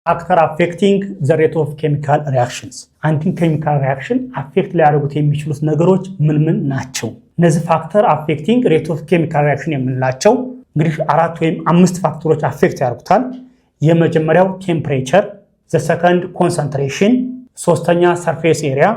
ፋክተር አፌክቲንግ ዘ ሬት ኦፍ ኬሚካል ሪአክሽንስ አንድን ኬሚካል ሪአክሽን አፌክት ሊያደርጉት የሚችሉት ነገሮች ምን ምን ናቸው? እነዚህ ፋክተር አፌክቲንግ ሬት ኦፍ ኬሚካል ሪአክሽን የምንላቸው እንግዲህ 4 ወይም 5 ፋክተሮች አፌክት ያደርጉታል። የመጀመሪያው ቴምፕሬቸር፣ ዘ ሰከንድ ኮንሰንትሬሽን፣ ሶስተኛ ሰርፌስ ኤሪያ፣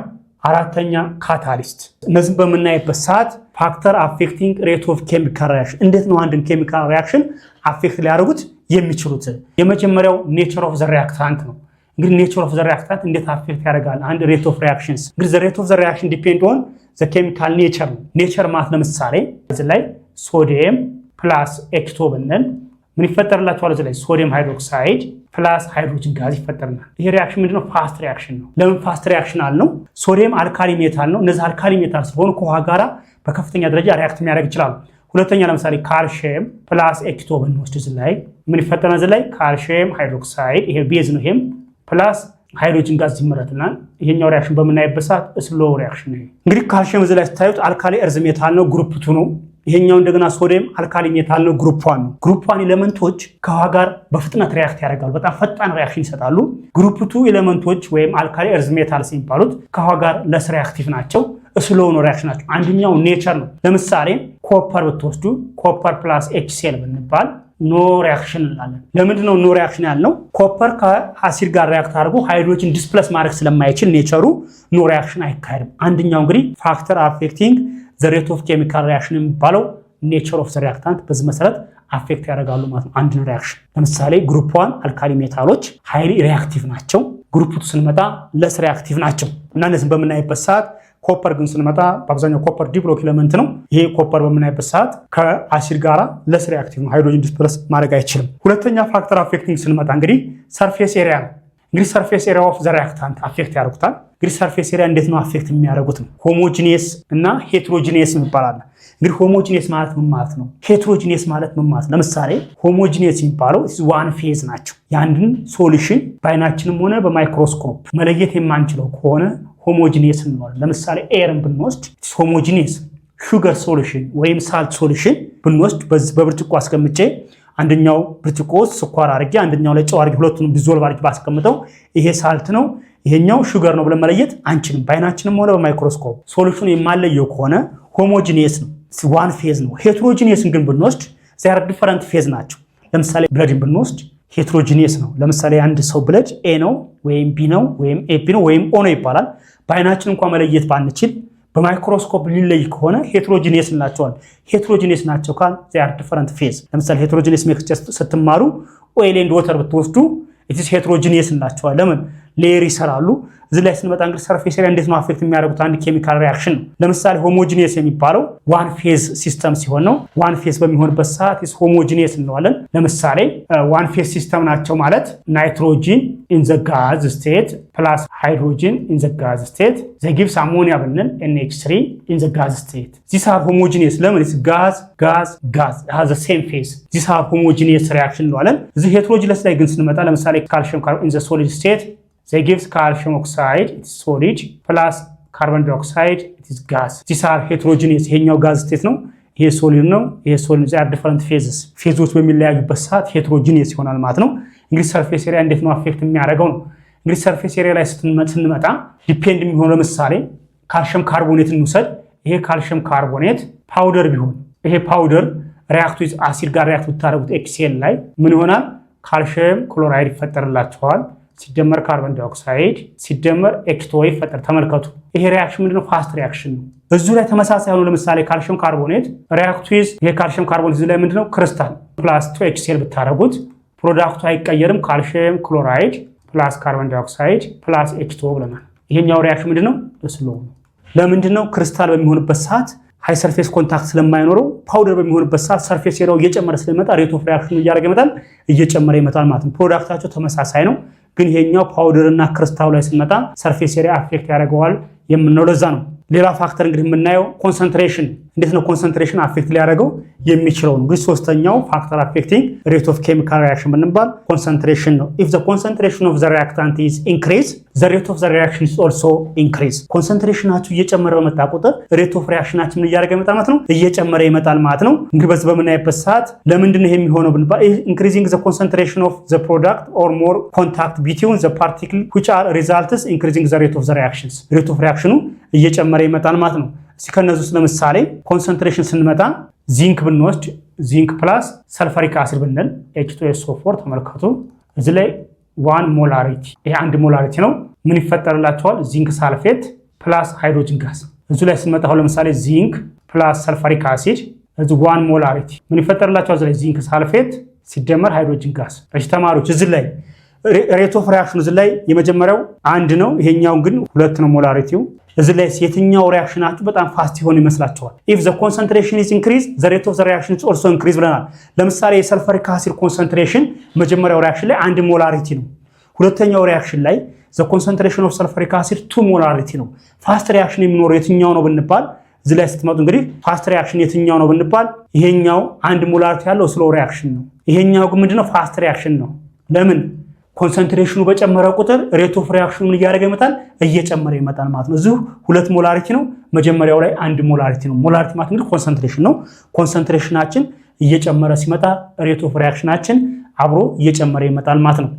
አራተኛ ካታሊስት። እነዚህን በምናይበት ሰዓት ፋክተር አፌክቲንግ ሬት ኦፍ ኬሚካል ሪአክሽን እንዴት ነው አንድን ኬሚካል ሪአክሽን አፌክት ሊያደርጉት የሚችሉት? የመጀመሪያው ኔቸር ኦፍ ዘ ሪአክታንት ነው። እንግዲህ ኔቸር ኦፍ ዘ ሪአክታንት እንዴት አፌክት ያደርጋል አንድ ሬት ኦፍ ሪአክሽንስ? እንግዲህ ዘ ሬት ኦፍ ዘ ሪአክሽን ዲፔንድ ኦን ዘ ኬሚካል ኔቸር ነው። ኔቸር ማለት ለምሳሌ እዚህ ላይ ሶዲየም ፕላስ ኤክቶ ብንል ምን ይፈጠርላቸዋል? እዚህ ላይ ሶዲየም ሃይድሮክሳይድ ፕላስ ሃይድሮጅን ጋዝ ይፈጠርናል። ይሄ ሪአክሽን ምንድነው? ፋስት ሪአክሽን ነው። ለምን ፋስት ሪአክሽን አልነው? ሶዲየም አልካሊ ሜታል ነው። እነዚህ አልካሊ ሜታል ስለሆኑ ከውሃ ጋራ በከፍተኛ ደረጃ ሪአክት የሚያደርግ ይችላል። ሁለተኛ ለምሳሌ ካልሲየም ፕላስ ኤክቶ ብንወስድ እዚህ ላይ ምን ይፈጠራል? እዚህ ላይ ካልሲየም ሃይድሮክሳይድ ይሄ ቤዝ ነው። ይሄም ፕላስ ሃይድሮጅን ጋዝ ይመረትናል። ይሄኛው ሪአክሽን በምናይበት ሰዓት ስሎ ሪአክሽን ነው። እንግዲህ ካልሲየም እዚህ ላይ ስታዩት አልካሊ እርዝ ሜታል ነው፣ ግሩፕ 2 ነው። ይሄኛው እንደገና ሶዲየም አልካሊ ሜታል ነው፣ ግሩፕ 1 ነው። ግሩፕ 1 ኤሌመንቶች ከውሃ ጋር በፍጥነት ሪአክት ያደርጋሉ፣ በጣም ፈጣን ሪአክሽን ይሰጣሉ። ግሩፕ 2 ኤሌመንቶች ወይም አልካሊ እርዝ ሜታል የሚባሉት ከውሃ ጋር ለስ ሪአክቲቭ ናቸው፣ ስሎ ነው ሪአክሽን ናቸው። አንደኛው ኔቸር ነው። ለምሳሌ ኮፐር ብትወስዱ ኮፐር ፕላስ ኤችሲኤል ብንባል ኖ ሪአክሽን እንላለን። ለምንድን ነው ኖ ሪአክሽን ያልነው? ኮፐር ከአሲድ ጋር ሪአክት አድርጎ ሃይድሮጅን ዲስፕለስ ማድረግ ስለማይችል ኔቸሩ ኖ ሪአክሽን አይካሄድም። አንደኛው እንግዲህ ፋክተር አፌክቲንግ ዘ ሬት ኦፍ ኬሚካል ሪአክሽን የሚባለው ኔቸር ኦፍ ዘ ሪአክታንት በዚህ መሰረት አፌክት ያደርጋሉ ማለት ነው አንድን ሪአክሽን። ለምሳሌ ግሩፕ 1 አልካሊ ሜታሎች ሃይሊ ሪአክቲቭ ናቸው። ግሩፕ 2 ስንመጣ ለስ ሪአክቲቭ ናቸው እና እነዚህን በምናይበት ሰዓት ኮፐር ግን ስንመጣ በአብዛኛው ኮፐር ዲብሎክ ኤሌመንት ነው። ይሄ ኮፐር በምናይበት ሰዓት ከአሲድ ጋራ ለስ ሪአክቲቭ ነው፣ ሃይድሮጅን ዲስፕለስ ማድረግ አይችልም። ሁለተኛ ፋክተር አፌክቲንግ ስንመጣ እንግዲህ ሰርፌስ ኤሪያ ነው። እንግዲህ ሰርፌስ ኤሪያ ኦፍ ዘ ሪአክታንት አፌክት ያደርጉታል። እንግዲህ ሰርፌስ ኤሪያ እንዴት ነው አፌክት የሚያደርጉት ነው? ሆሞጂኒየስ እና ሄትሮጂኒየስ ይባላል። እንግዲህ ሆሞጂኒየስ ማለት ምን ማለት ነው? ሄትሮጂኒየስ ማለት ምን ማለት ነው? ለምሳሌ ሆሞጂኒየስ የሚባለው ዋን ፌዝ ናቸው። የአንድን ሶሉሽን በአይናችንም ሆነ በማይክሮስኮፕ መለየት የማንችለው ከሆነ ሆሞጂኒየስ እንለዋለን። ለምሳሌ ኤርን ብንወስድ ሆሞጂኒየስ፣ ሹገር ሶሉሽን ወይም ሳልት ሶሉሽን ብንወስድ በብርጭቆ አስቀምጬ አንደኛው ብርጭቆ ውስጥ ስኳር አድርጌ አንደኛው ላይ ጨው አድርጌ ሁለቱንም ዲዞልቭ አድርጌ ባስቀምጠው ይሄ ሳልት ነው ይሄኛው ሹገር ነው ብለን መለየት አንችልም። በአይናችንም ሆነ በማይክሮስኮፕ ሶሉሽኑ የማለየው ከሆነ ሆሞጂኒየስ ነው፣ ዋን ፌዝ ነው። ሄትሮጂኒየስን ግን ብንወስድ ዚያር ዲፈረንት ፌዝ ናቸው። ለምሳሌ ብለድን ብንወስድ ሄትሮጂኒየስ ነው። ለምሳሌ አንድ ሰው ብለድ ኤ ነው ወይም ቢ ነው ወይም ኤፒ ነው ወይም ኦ ነው ይባላል። በአይናችን እንኳን መለየት ባንችል በማይክሮስኮፕ ሊለይ ከሆነ ሄትሮጂኒየስ እንላቸዋል። ሄትሮጂኒየስ ናቸው ካል ዚያር ዲፈረንት ፌዝ። ለምሳሌ ሄትሮጂኒየስ ሚክስቸር ስትማሩ ኦይል ኤንድ ወተር ብትወስዱ ኢትስ ሄትሮጂኒየስ እንላቸዋል። ለምን ሌየር ይሰራሉ። እዚህ ላይ ስንመጣ እንግዲህ ሰርፌስ ኤሪያ እንዴት ነው አፌክት የሚያደርጉት አንድ ኬሚካል ሪአክሽን ነው። ለምሳሌ ሆሞጂኒየስ የሚባለው ዋን ፌዝ ሲስተም ሲሆን ነው። ዋን ፌዝ በሚሆንበት ሰዓት ኢስ ሆሞጂኒየስ እንለዋለን። ለምሳሌ ዋን ፌዝ ሲስተም ናቸው ማለት ናይትሮጂን ኢን ዘ ጋዝ ስቴት ፕላስ ሃይድሮጂን ኢን ዘ ጋዝ ስቴት ዘ ጊቭስ አሞኒያ ብንል NH3 ኢን ዘ ጋዝ ስቴት ዚስ አር ሆሞጂኒየስ። ለምን ኢስ ጋዝ ጋዝ ጋዝ ሃዝ ዘ ሴም ፌዝ ዚስ አር ሆሞጂኒየስ ሪአክሽን እንለዋለን። እዚህ ሄትሮጂነስ ላይ ግን ስንመጣ ለምሳሌ ካልሲየም ካርቦን ኢን ዘ ሶሊድ ስቴት they gives calcium oxide it is solid plus carbon dioxide it is gas. These are heterogeneous. ይሄኛው ጋዝ ስቴት ነው፣ ይሄ ሶሊድ ነው፣ ይሄ ሶሊድ they are different phases. ፌዞች በሚለያዩበት ሰዓት heterogeneous ይሆናል ማለት ነው። እንግዲህ ሰርፌስ ኤሪያ እንዴት ነው አፌክት የሚያደርገው ነው። እንግዲህ ሰርፌስ ኤሪያ ላይ ስንመጣ ዲፔንድ የሚሆነው ለምሳሌ ካልሲየም ካርቦኔት እንውሰድ። ይሄ ካልሲየም ካርቦኔት ፓውደር ቢሆን ይሄ ፓውደር ሪአክት ዊዝ አሲድ ጋር ሪአክት ብታደርጉት ኤክሲኤል ላይ ምን ይሆናል? ካልሲየም ክሎራይድ ይፈጠርላቸዋል ሲደመር ካርቦን ዳይኦክሳይድ ሲደመር ኤች2ኦ ይፈጠር። ተመልከቱ፣ ይሄ ሪአክሽን ምንድነው? ፋስት ሪአክሽን ነው። እዚሁ ላይ ተመሳሳይ ሆኖ ለምሳሌ ካልሲየም ካርቦኔት ሪአክት ዊዝ ይሄ ካልሲየም ካርቦኔት እዚሁ ላይ ምንድነው? ክሪስታል ፕላስ 2 HCl ብታደርጉት ፕሮዳክቱ አይቀየርም። ካልሲየም ክሎራይድ ፕላስ ካርቦን ዳይኦክሳይድ ፕላስ ኤች2ኦ ብለናል። ይሄኛው ሪአክሽን ምንድነው? ስሎ ነው። ለምንድነው? ክሪስታል በሚሆንበት ሰዓት ሃይ ሰርፌስ ኮንታክት ስለማይኖረው ፓውደር በሚሆንበት ሰዓት ሰርፌስ ኤሪያው እየጨመረ ስለሚመጣ ሬት ኦፍ ሪአክሽኑ እያደረገ ይመጣል፣ እየጨመረ ይመጣል ማለት ነው። ፕሮዳክታቸው ተመሳሳይ ነው። ግን ይሄኛው ፓውደር እና ክሪስታል ላይ ስንመጣ ሰርፌስ ኤሪያ አፌክት ያደርገዋል የምንለው ለዛ ነው። ሌላ ፋክተር እንግዲህ የምናየው ኮንሰንትሬሽን። እንዴት ነው ኮንሰንትሬሽን አፌክት ሊያደርገው የሚችለው? እንግዲህ ሶስተኛው ፋክተር አፌክቲንግ ሬት ኦፍ ኬሚካል ሪአክሽን ብንባል ኮንሰንትሬሽን ነው። ኢፍ ዘ ኮንሰንትሬሽን ኦፍ ዘ ሪአክታንት ኢዝ ኢንክሪዝ ዘ ሬት ኦፍ ዘ ሪአክሽን ኢዝ ኦልሶ ኢንክሪዝ። ኮንሰንትሬሽናችሁ እየጨመረ በመጣ ቁጥር ሬት ኦፍ ሪአክሽናችን ምን እያደረገ ይመጣል ማለት ነው? እየጨመረ ይመጣል ማለት ነው። እንግዲህ በዚህ በምናይበት ሰዓት ለምንድን ነው የሚሆነው ብንባል ኢንክሪዚንግ ዘ ኮንሰንትሬሽን ኦፍ ዘ ፕሮዳክት ኦር ሞር ኮንታክት ቢትዊን ዘ ፓርቲክል which are results increasing the rate of the reactions ሬት ኦፍ ሪአክሽኑ እየጨመረ ይመጣል ማለት ነው። እስኪ ከነዚህ ውስጥ ለምሳሌ ኮንሰንትሬሽን ስንመጣ ዚንክ ብንወስድ ዚንክ ፕላስ ሰልፈሪክ አሲድ ብንል H2SO4 ተመልከቱ። እዚህ ላይ 1 ሞላሪቲ ይሄ 1 ሞላሪቲ ነው። ምን ይፈጠርላቸዋል? ዚንክ ሳልፌት ፕላስ ሃይድሮጅን ጋዝ። እዚህ ላይ ስንመጣ አሁን ለምሳሌ ዚንክ ፕላስ ሰልፈሪክ አሲድ እዚህ 1 ሞላሪቲ ምን ይፈጠርላቸዋል? እዚህ ላይ ዚንክ ሳልፌት ሲደመር ሃይድሮጅን ጋዝ። እሺ ተማሪዎች እዚህ ላይ ሬት ኦፍ ሪአክሽኑ እዚህ ላይ የመጀመሪያው 1 ነው፣ ይሄኛው ግን 2 ነው ሞላሪቲው። እዚህ ላይ የትኛው ሪአክሽናችሁ በጣም ፋስት ይሆን ይመስላችኋል? ኢፍ ዘ ኮንሰንትሬሽን ኢዝ ኢንክሪዝ ዘ ሬት ኦፍ ዘ ሪአክሽን ኢዝ ኦልሶ ኢንክሪዝ ብለናል። ለምሳሌ የሰልፈሪክ አሲድ ኮንሰንትሬሽን መጀመሪያው ሪአክሽን ላይ 1 ሞላሪቲ ነው። ሁለተኛው ሪአክሽን ላይ ዘ ኮንሰንትሬሽን ኦፍ ሰልፈሪክ አሲድ 2 ሞላሪቲ ነው። ፋስት ሪአክሽን የሚኖረው የትኛው ነው ብንባል እዚህ ላይ ስትመጡ እንግዲህ ፋስት ሪአክሽን የትኛው ነው ብንባል ይሄኛው 1 ሞላሪቲ ያለው ስሎ ሪአክሽን ነው። ይሄኛው ግን ምንድነው? ፋስት ሪአክሽን ነው። ለምን? ኮንሰንትሬሽኑ በጨመረ ቁጥር ሬት ኦፍ ሪአክሽኑ ምን እያደረገ ይመጣል? እየጨመረ ይመጣል ማለት ነው። እዚሁ 2 ሞላሪቲ ነው፣ መጀመሪያው ላይ 1 ሞላሪቲ ነው። ሞላሪቲ ማለት እንግዲህ ኮንሰንትሬሽን ነው። ኮንሰንትሬሽናችን እየጨመረ ሲመጣ ሬት ኦፍ ሪአክሽናችን አብሮ እየጨመረ ይመጣል ማለት ነው።